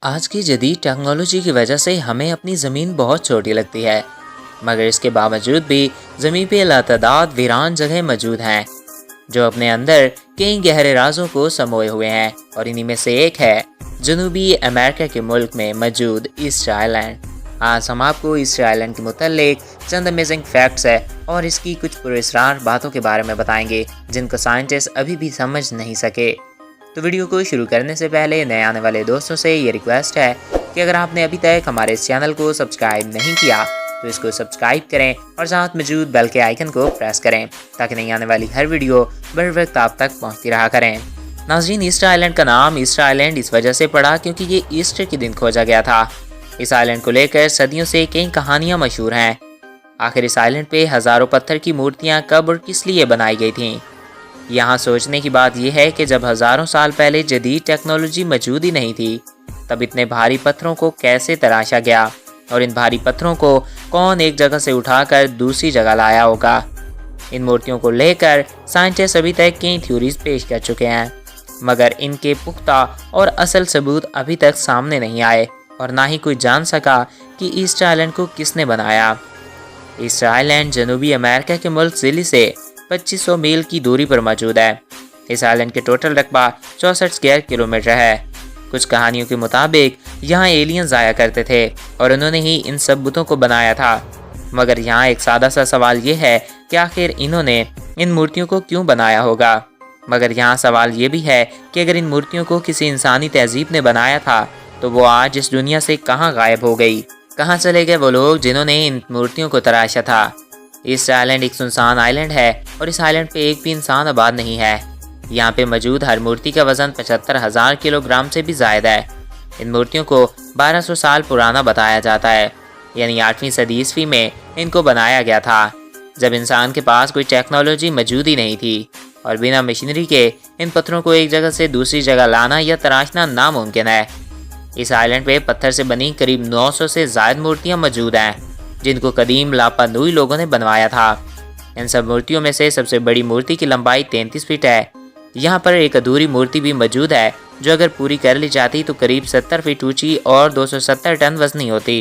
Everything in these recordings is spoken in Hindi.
आज की जदीद टेक्नोलॉजी की वजह से हमें अपनी ज़मीन बहुत छोटी लगती है, मगर इसके बावजूद भी ज़मीन पे लातादाद वीरान जगह मौजूद हैं जो अपने अंदर कई गहरे राजों को समोए हुए हैं। और इन्हीं में से एक है जनूबी अमेरिका के मुल्क में मौजूद ईस्टर आइलैंड। आज हम आपको ईस्टर आइलैंड के मुतालिक चंद अमेजिंग फैक्ट्स है और इसकी कुछ पुरस्रार बातों के बारे में बताएंगे जिनको साइंटिस्ट अभी भी समझ नहीं सके। तो वीडियो को शुरू करने से पहले नए आने वाले दोस्तों से ये रिक्वेस्ट है कि अगर आपने अभी तक हमारे इस चैनल को सब्सक्राइब नहीं किया तो इसको सब्सक्राइब करें और साथ मौजूद बेल के आइकन को प्रेस करें ताकि नई आने वाली हर वीडियो बर वक्त आप तक पहुंचती रहा करें। नाज़रीन, ईस्टर आइलैंड का नाम ईस्टर आइलैंड इस वजह से पड़ा क्योंकि ये ईस्टर के दिन खोजा गया था। इस आइलैंड को लेकर सदियों से कई कहानियाँ मशहूर हैं। आखिर इस आइलैंड पे हज़ारों पत्थर की मूर्तियाँ कब और किस लिए बनाई गई थीं? यहाँ सोचने की बात यह है कि जब हज़ारों साल पहले जदीद टेक्नोलॉजी मौजूद ही नहीं थी, तब इतने भारी पत्थरों को कैसे तराशा गया और इन भारी पत्थरों को कौन एक जगह से उठाकर दूसरी जगह लाया होगा। इन मूर्तियों को लेकर साइंटिस्ट अभी तक कई थ्योरीज पेश कर चुके हैं, मगर इनके पुख्ता और असल सबूत अभी तक सामने नहीं आए और ना ही कोई जान सका कि ईस्टर आइलैंड को किसने बनाया। ईस्टर आइलैंड जनूबी अमेरिका के मुल्क चिली से 2500 मील की दूरी पर मौजूद है। इस आइलैंड के टोटल रकबा 64 स्क्वायर किलोमीटर है। कुछ कहानियों के मुताबिक यहाँ एलियंस आया करते थे और उन्होंने ही इन सब बुतों को बनाया था। मगर यहाँ एक सादा सा सवाल ये है कि आखिर इन्होंने इन मूर्तियों को क्यों बनाया होगा। मगर यहाँ सवाल ये भी है कि अगर इन मूर्तियों को किसी इंसानी तहजीब ने बनाया था तो वो आज इस दुनिया से कहाँ गायब हो गई, कहाँ चले गए वो लोग जिन्होंने इन मूर्तियों को तराशा था। ईस्टर आइलैंड एक सुनसान आइलैंड है और इस आइलैंड पे एक भी इंसान आबाद नहीं है। यहाँ पे मौजूद हर मूर्ति का वजन 75,000 किलोग्राम से भी ज़्यादा है। इन मूर्तियों को 1200 साल पुराना बताया जाता है, यानी 8वीं सदी ईस्वी में इनको बनाया गया था, जब इंसान के पास कोई टेक्नोलॉजी मौजूद ही नहीं थी और बिना मशीनरी के इन पत्थरों को एक जगह से दूसरी जगह लाना या तराशना नामुमकिन है। इस आइलैंड पे पत्थर से बनी करीब 900 से ज़्यादा मूर्तियाँ मौजूद हैं जिनको कदीम लापा नुई लोगों ने बनवाया था। इन सब मूर्तियों में से सबसे बड़ी मूर्ति की लंबाई 33 फीट है। यहाँ पर एक अधूरी मूर्ति भी मौजूद है जो अगर पूरी कर ली जाती तो करीब 70 फीट ऊंची और 270 टन वजनी होती।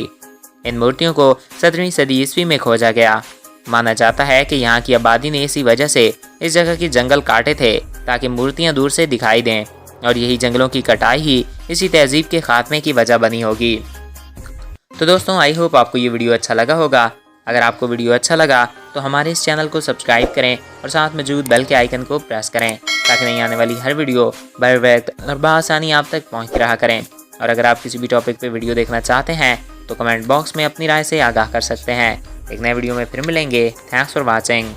इन मूर्तियों को 17वीं सदी ईस्वी में खोजा गया। माना जाता है कि यहाँ की आबादी ने इसी वजह से इस जगह के जंगल काटे थे ताकि मूर्तियाँ दूर से दिखाई दें और यही जंगलों की कटाई ही इसी तहजीब के खात्मे की वजह बनी होगी। तो दोस्तों, आई होप आपको ये वीडियो अच्छा लगा होगा। अगर आपको वीडियो अच्छा लगा तो हमारे इस चैनल को सब्सक्राइब करें और साथ मौजूद बेल के आइकन को प्रेस करें ताकि नहीं आने वाली हर वीडियो बर वक्त और बआसानी आप तक पहुंचती रहा करें। और अगर आप किसी भी टॉपिक पे वीडियो देखना चाहते हैं तो कमेंट बॉक्स में अपनी राय से आगाह कर सकते हैं। एक नए वीडियो में फिर मिलेंगे। Thanks for watching.